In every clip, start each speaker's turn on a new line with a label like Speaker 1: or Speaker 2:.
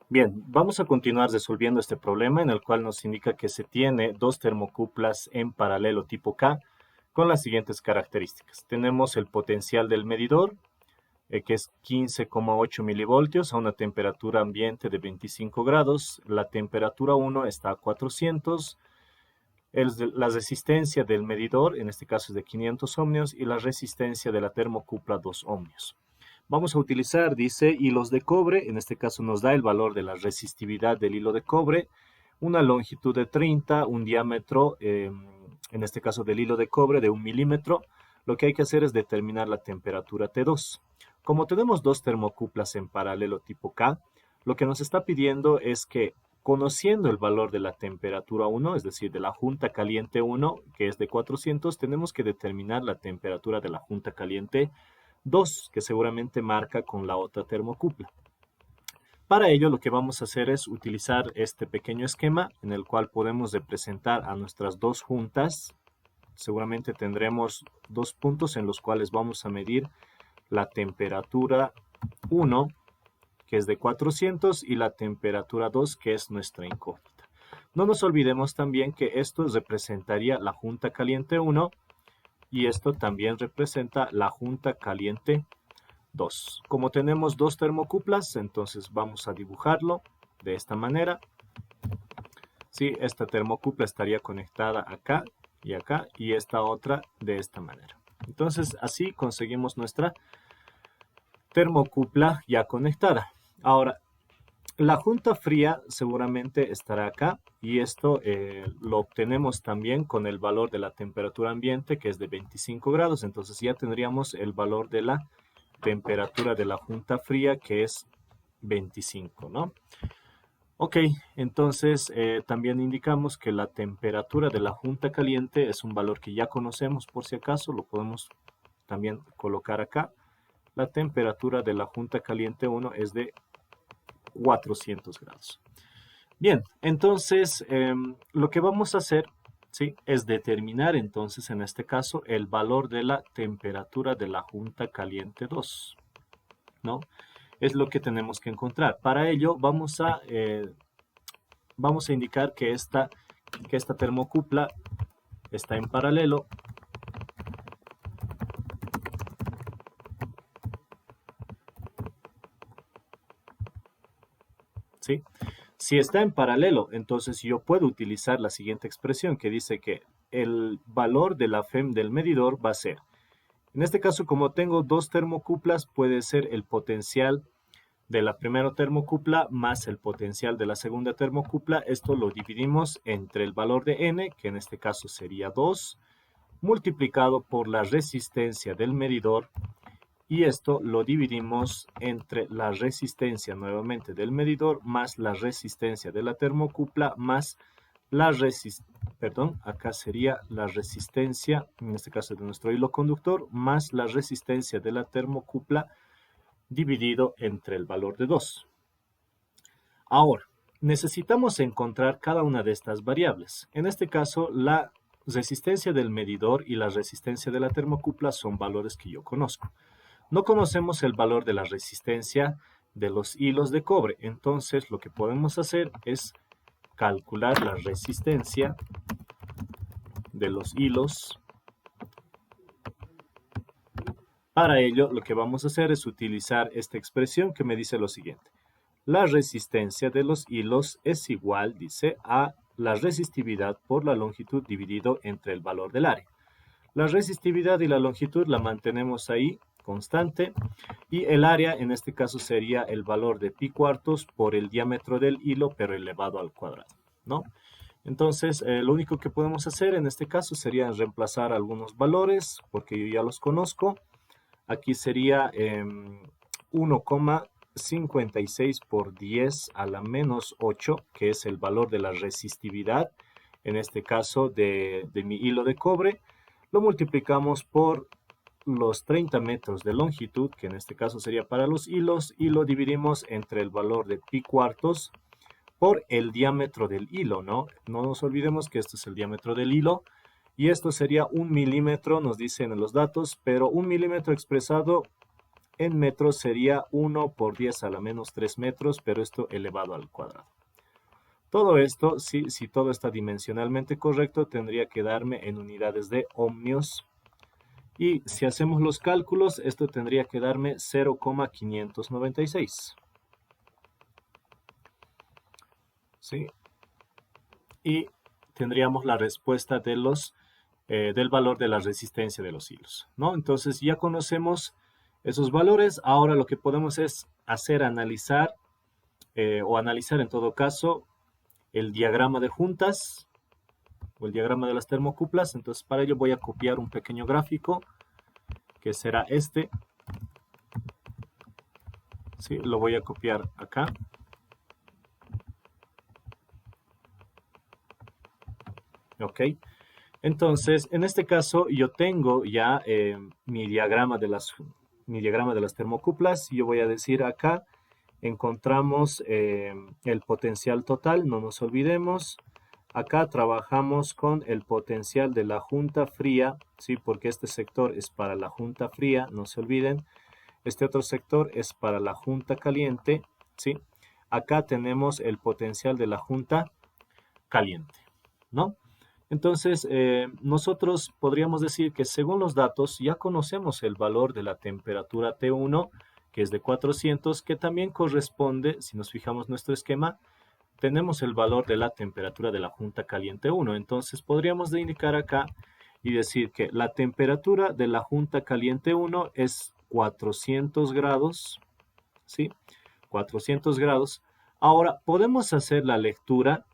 Speaker 1: Bien, vamos a continuar resolviendo este problema en el cual nos indica que se tiene dos termocuplas en paralelo tipo K con las siguientes características. Tenemos el potencial del medidor, que es 15,8 milivoltios a una temperatura ambiente de 25 grados. La temperatura 1 está a 400. La resistencia del medidor, en este caso es de 500 ohmios, y la resistencia de la termocupla 2 ohmios. Vamos a utilizar, dice, hilos de cobre. En este caso nos da el valor de la resistividad del hilo de cobre, una longitud de 30, un diámetro, en este caso del hilo de cobre, de 1 milímetro. Lo que hay que hacer es determinar la temperatura T2. Como tenemos dos termocuplas en paralelo tipo K, lo que nos está pidiendo es que, conociendo el valor de la temperatura 1, es decir, de la junta caliente 1, que es de 400, tenemos que determinar la temperatura de la junta caliente 2, que seguramente marca con la otra termocupla. Para ello, lo que vamos a hacer es utilizar este pequeño esquema en el cual podemos representar a nuestras dos juntas. Seguramente tendremos dos puntos en los cuales vamos a medir la temperatura 1, que es de 400, y la temperatura 2, que es nuestra incógnita. No nos olvidemos también que esto representaría la junta caliente 1 y esto también representa la junta caliente 2. Como tenemos dos termocuplas, entonces vamos a dibujarlo de esta manera. ¿Sí? Esta termocupla estaría conectada acá, y esta otra de esta manera. Entonces así conseguimos nuestra termocupla ya conectada. Ahora, la junta fría seguramente estará acá, y esto lo obtenemos también con el valor de la temperatura ambiente, que es de 25 grados. Entonces ya tendríamos el valor de la temperatura de la junta fría, que es 25, ¿no? Ok, entonces también indicamos que la temperatura de la junta caliente es un valor que ya conocemos. Por si acaso lo podemos también colocar acá. La temperatura de la junta caliente 1 es de 400 grados. Bien, entonces lo que vamos a hacer, ¿sí?, es determinar entonces en este caso el valor de la temperatura de la junta caliente 2, ¿no? Es lo que tenemos que encontrar. Para ello vamos a indicar que esta termocupla está en paralelo, ¿sí? Si está en paralelo, entonces yo puedo utilizar la siguiente expresión que dice que el valor de la FEM del medidor va a ser, en este caso, como tengo dos termocuplas, puede ser el potencial de la primera termocupla más el potencial de la segunda termocupla. Esto lo dividimos entre el valor de n, que en este caso sería 2, multiplicado por la resistencia del medidor, y esto lo dividimos entre la resistencia nuevamente del medidor más la resistencia de la termocupla más la acá sería la resistencia, en este caso de nuestro hilo conductor, más la resistencia de la termocupla dividido entre el valor de 2. Ahora, necesitamos encontrar cada una de estas variables. En este caso, la resistencia del medidor y la resistencia de la termocupla son valores que yo conozco. No conocemos el valor de la resistencia de los hilos de cobre, entonces lo que podemos hacer es calcular la resistencia de los hilos. Para ello, lo que vamos a hacer es utilizar esta expresión que me dice lo siguiente. La resistencia de los hilos es igual, dice, a la resistividad por la longitud dividido entre el valor del área. La resistividad y la longitud la mantenemos ahí constante, y el área en este caso sería el valor de pi cuartos por el diámetro del hilo, pero elevado al cuadrado, ¿no? Entonces, lo único que podemos hacer en este caso sería reemplazar algunos valores, porque yo ya los conozco. Aquí sería 1,56 por 10 a la menos 8, que es el valor de la resistividad, en este caso de mi hilo de cobre. Lo multiplicamos por los 30 metros de longitud, que en este caso sería para los hilos, y lo dividimos entre el valor de pi cuartos por el diámetro del hilo, ¿no? No nos olvidemos que esto es el diámetro del hilo, y esto sería 1 milímetro, nos dicen en los datos, pero 1 milímetro expresado en metros sería 1 por 10 a la menos 3 metros, pero esto elevado al cuadrado. Todo esto, si todo está dimensionalmente correcto, tendría que darme en unidades de ohmios. Y si hacemos los cálculos, esto tendría que darme 0,596. ¿Sí? Y tendríamos la respuesta de del valor de la resistencia de los hilos, ¿no? Entonces ya conocemos esos valores. Ahora lo que podemos es analizar en todo caso el diagrama de juntas o el diagrama de las termocuplas. Entonces para ello voy a copiar un pequeño gráfico que será este. ¿Sí? Lo voy a copiar acá. Ok. Entonces, en este caso yo tengo ya mi diagrama de las termocuplas. Yo voy a decir acá encontramos el potencial total, no nos olvidemos. Acá trabajamos con el potencial de la junta fría, ¿sí? Porque este sector es para la junta fría, no se olviden. Este otro sector es para la junta caliente, ¿sí? Acá tenemos el potencial de la junta caliente, ¿no? Entonces, nosotros podríamos decir que según los datos ya conocemos el valor de la temperatura T1, que es de 400, que también corresponde, si nos fijamos en nuestro esquema, tenemos el valor de la temperatura de la junta caliente 1. Entonces, podríamos indicar acá y decir que la temperatura de la junta caliente 1 es 400 grados, ¿sí? 400 grados. Ahora, podemos hacer la lectura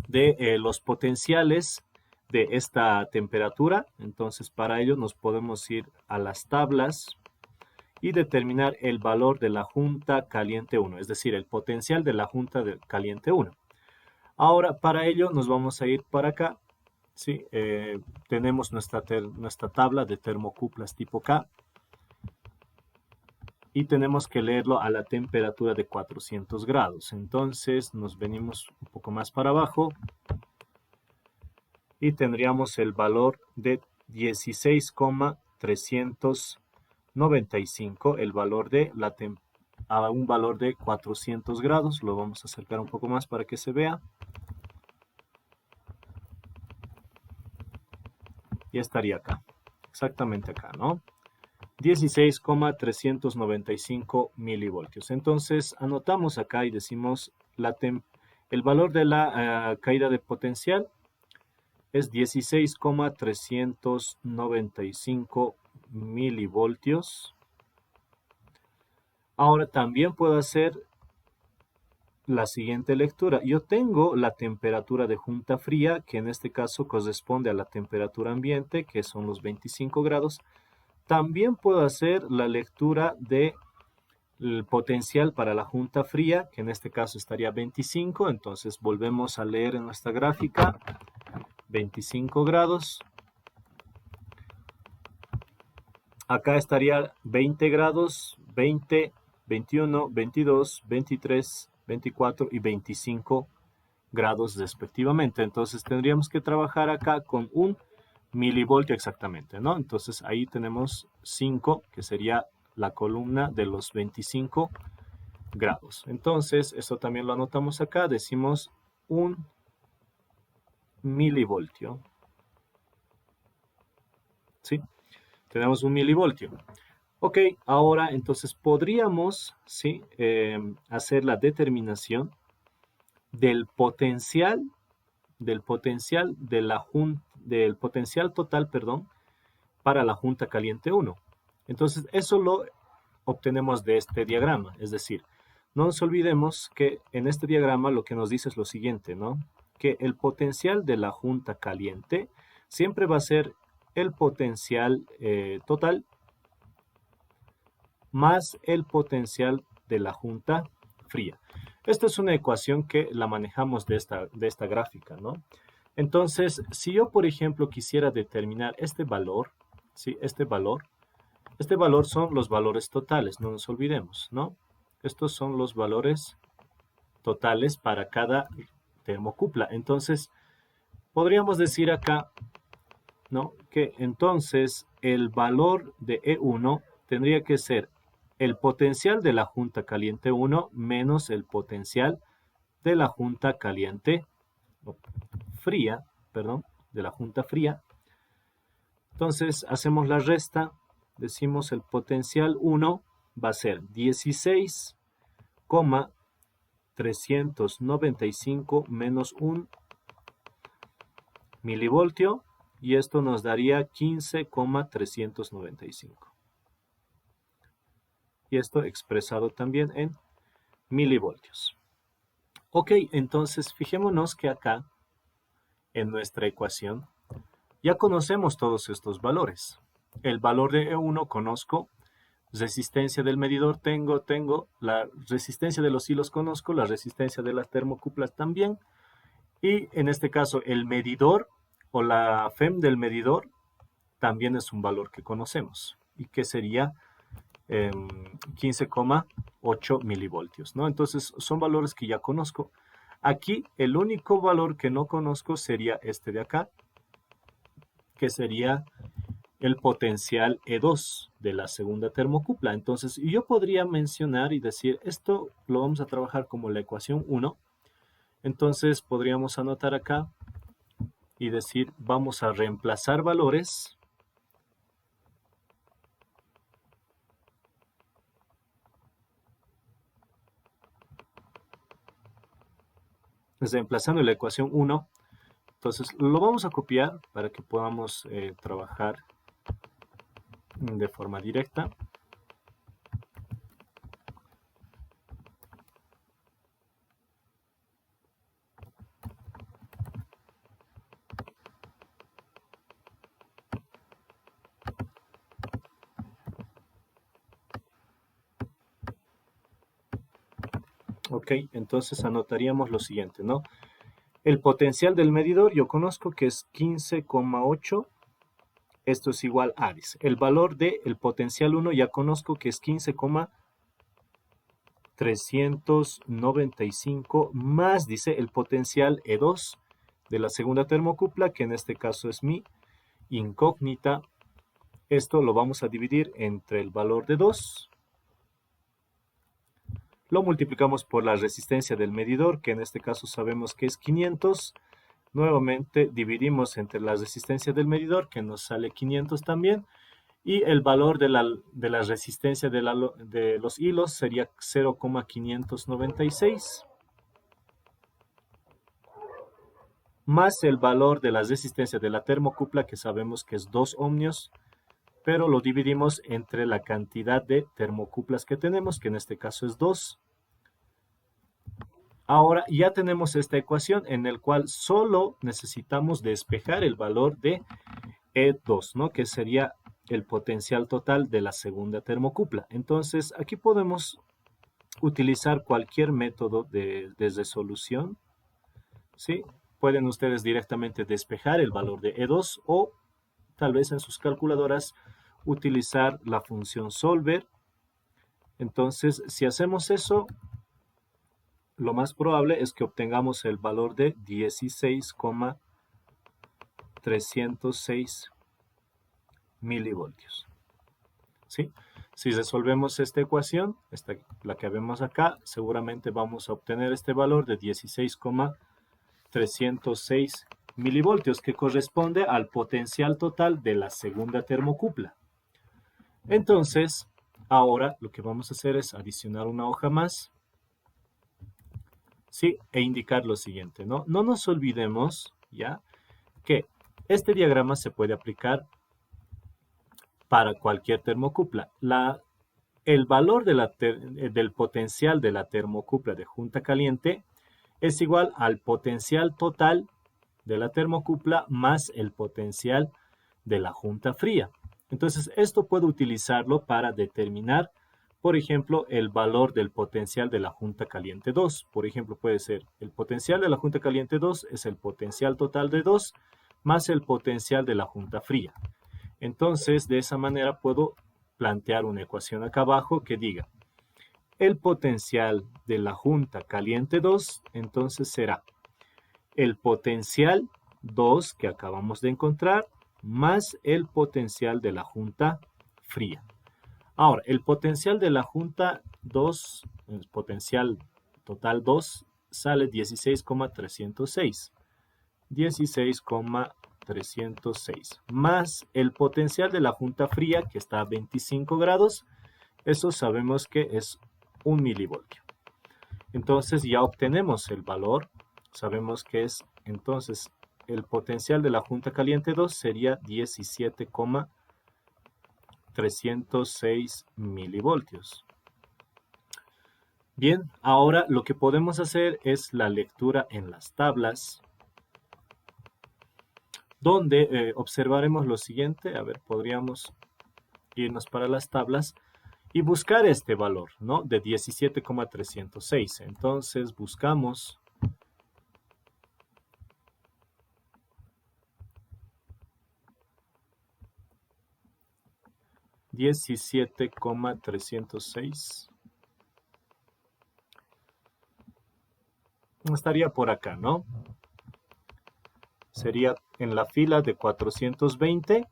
Speaker 1: de los potenciales de esta temperatura. Entonces, para ello nos podemos ir a las tablas y determinar el valor de la junta caliente 1, es decir, el potencial de la junta caliente 1. Ahora, para ello nos vamos a ir para acá. ¿Sí? Tenemos nuestra tabla de termocuplas tipo K y tenemos que leerlo a la temperatura de 400 grados. Entonces nos venimos un poco más para abajo y tendríamos el valor de 16,395, el valor de a un valor de 400 grados. Lo vamos a acercar un poco más para que se vea. Y estaría acá, exactamente acá, ¿no? 16,395 milivoltios. Entonces anotamos acá y decimos el valor de la caída de potencial es 16,395 milivoltios. Ahora también puedo hacer la siguiente lectura. Yo tengo la temperatura de junta fría, que en este caso corresponde a la temperatura ambiente, que son los 25 grados. También puedo hacer la lectura del potencial para la junta fría, que en este caso estaría 25. Entonces volvemos a leer en nuestra gráfica 25 grados. Acá estaría 20 grados, 20, 21, 22, 23, 24 y 25 grados respectivamente. Entonces tendríamos que trabajar acá con un milivoltio exactamente, ¿no? Entonces ahí tenemos 5, que sería la columna de los 25 grados. Entonces, eso también lo anotamos acá, decimos un milivoltio. ¿Sí? Tenemos un milivoltio. Ok, ahora entonces podríamos, ¿sí? Hacer la determinación del potencial del potencial total, perdón, para la junta caliente 1. Entonces, eso lo obtenemos de este diagrama. Es decir, no nos olvidemos que en este diagrama lo que nos dice es lo siguiente, ¿no? Que el potencial de la junta caliente siempre va a ser el potencial total más el potencial de la junta fría. Esta es una ecuación que la manejamos de esta gráfica, ¿no? Entonces, si yo, por ejemplo, quisiera determinar este valor, ¿sí? Este valor son los valores totales, no nos olvidemos, ¿no? Estos son los valores totales para cada termocupla. Entonces, podríamos decir acá, ¿no? Que entonces el valor de E1 tendría que ser el potencial de la junta caliente 1 menos el potencial de la junta caliente fría, perdón, de la junta fría. Entonces hacemos la resta, decimos el potencial 1 va a ser 16,395 menos 1 milivoltio, y esto nos daría 15,395. Y esto expresado también en milivoltios. Ok, entonces fijémonos que acá, en nuestra ecuación, ya conocemos todos estos valores. El valor de E1 conozco, resistencia del medidor tengo, la resistencia de los hilos conozco, la resistencia de las termocuplas también, y en este caso el medidor o la FEM del medidor también es un valor que conocemos, y que sería 15,8 milivoltios, ¿no? Entonces son valores que ya conozco. Aquí el único valor que no conozco sería este de acá, que sería el potencial E2 de la segunda termocupla. Entonces yo podría mencionar y decir, esto lo vamos a trabajar como la ecuación 1. Entonces podríamos anotar acá y decir, vamos a reemplazar valores reemplazando la ecuación 1. Entonces lo vamos a copiar para que podamos trabajar de forma directa. Ok, entonces anotaríamos lo siguiente, ¿no? El potencial del medidor yo conozco que es 15,8. Esto es igual a, dice. El valor del potencial 1 ya conozco que es 15,395 más, dice, el potencial E2 de la segunda termocupla, que en este caso es mi incógnita. Esto lo vamos a dividir entre el valor de 2. Lo multiplicamos por la resistencia del medidor, que en este caso sabemos que es 500. Nuevamente dividimos entre la resistencia del medidor, que nos sale 500 también. Y el valor de la resistencia de los hilos sería 0,596. Más el valor de la resistencia de la termocupla, que sabemos que es 2 ohmios, pero lo dividimos entre la cantidad de termocuplas que tenemos, que en este caso es 2. Ahora ya tenemos esta ecuación en la cual solo necesitamos despejar el valor de E2, ¿no? Que sería el potencial total de la segunda termocupla. Entonces aquí podemos utilizar cualquier método de resolución, ¿sí? Pueden ustedes directamente despejar el valor de E2 o tal vez en sus calculadoras utilizar la función solver. Entonces, si hacemos eso, lo más probable es que obtengamos el valor de 16,306 milivoltios. ¿Sí? Si resolvemos esta ecuación, la que vemos acá, seguramente vamos a obtener este valor de 16,306 milivoltios, que corresponde al potencial total de la segunda termocupla. Entonces, ahora lo que vamos a hacer es adicionar una hoja más, ¿sí? E indicar lo siguiente, ¿no? No nos olvidemos, ¿ya?, que este diagrama se puede aplicar para cualquier termocupla. El valor del potencial de la termocupla de junta caliente es igual al potencial total de la termocupla más el potencial de la junta fría. Entonces, esto puedo utilizarlo para determinar, por ejemplo, el valor del potencial de la junta caliente 2. Por ejemplo, puede ser el potencial de la junta caliente 2 es el potencial total de 2 más el potencial de la junta fría. Entonces, de esa manera puedo plantear una ecuación acá abajo que diga el potencial de la junta caliente 2, entonces será el potencial 2 que acabamos de encontrar más el potencial de la junta fría. Ahora, el potencial de la junta 2, el potencial total 2, sale 16,306. 16,306. Más el potencial de la junta fría, que está a 25 grados, eso sabemos que es 1 milivoltio. Entonces ya obtenemos el valor, sabemos que es, entonces, el potencial de la junta caliente 2 sería 17,306 milivoltios. Bien, ahora lo que podemos hacer es la lectura en las tablas, donde observaremos lo siguiente. A ver, podríamos irnos para las tablas y buscar este valor, ¿no? De 17,306. Entonces buscamos 17,306. Estaría por acá, ¿no? Sería en la fila de 420.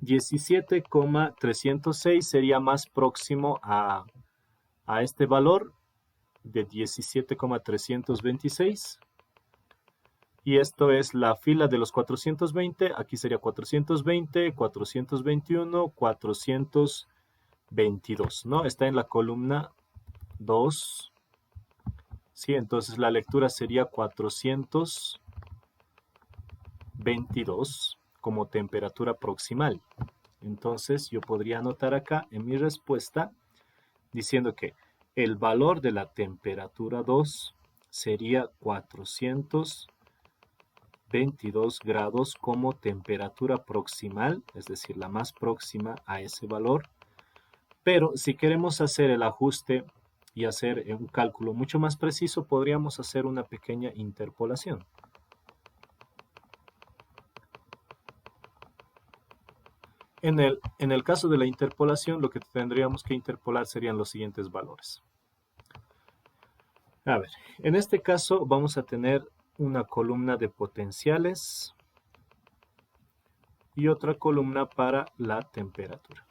Speaker 1: 17,306 sería más próximo a este valor de 17,326. Y esto es la fila de los 420. Aquí sería 420, 421, 422, ¿no? Está en la columna 2. Sí, entonces la lectura sería 422 como temperatura proximal. Entonces yo podría anotar acá en mi respuesta diciendo que el valor de la temperatura 2 sería 422 grados como temperatura proximal, es decir, la más próxima a ese valor. Pero si queremos hacer el ajuste y hacer un cálculo mucho más preciso, podríamos hacer una pequeña interpolación. En el caso de la interpolación, lo que tendríamos que interpolar serían los siguientes valores. A ver, en este caso vamos a tener una columna de potenciales y otra columna para la temperatura.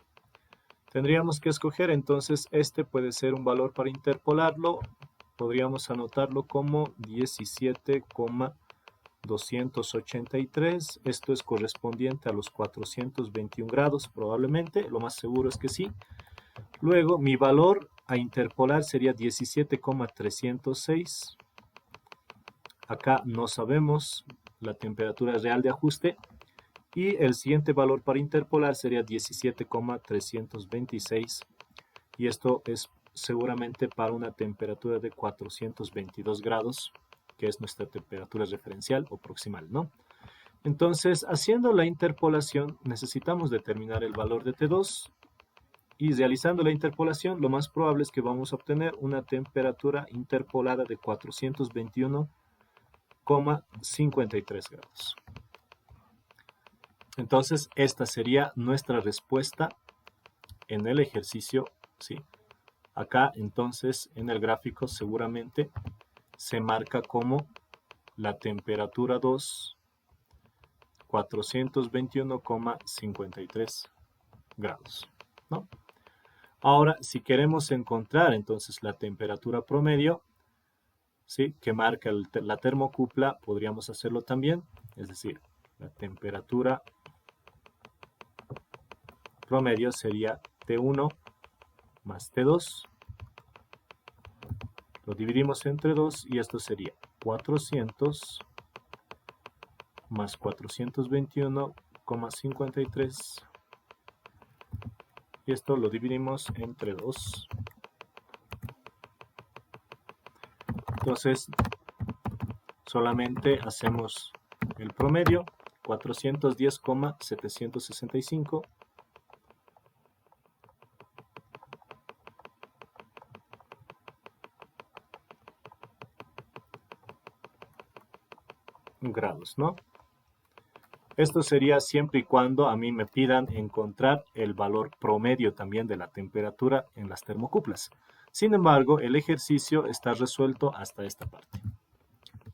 Speaker 1: Tendríamos que escoger, entonces, este puede ser un valor para interpolarlo. Podríamos anotarlo como 17,283. Esto es correspondiente a los 421 grados, probablemente. Lo más seguro es que sí. Luego, mi valor a interpolar sería 17,306. Acá no sabemos la temperatura real de ajuste. Y el siguiente valor para interpolar sería 17,326. Y esto es seguramente para una temperatura de 422 grados, que es nuestra temperatura referencial o proximal, ¿no? Entonces, haciendo la interpolación, necesitamos determinar el valor de T2. Y realizando la interpolación, lo más probable es que vamos a obtener una temperatura interpolada de 421,53 grados. Entonces, esta sería nuestra respuesta en el ejercicio, ¿sí? Acá, entonces, en el gráfico seguramente se marca como la temperatura 2, 421,53 grados, ¿no? Ahora, si queremos encontrar, entonces, la temperatura promedio, ¿sí? Que marca la termocupla, podríamos hacerlo también, es decir, la temperatura promedio sería T1 más T2. Lo dividimos entre 2 y esto sería 400 más 421,53. Y esto lo dividimos entre 2. Entonces, solamente hacemos el promedio, 410,765. Grados, ¿no? Esto sería siempre y cuando a mí me pidan encontrar el valor promedio también de la temperatura en las termocuplas. Sin embargo, el ejercicio está resuelto hasta esta parte.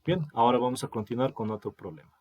Speaker 1: Bien, ahora vamos a continuar con otro problema.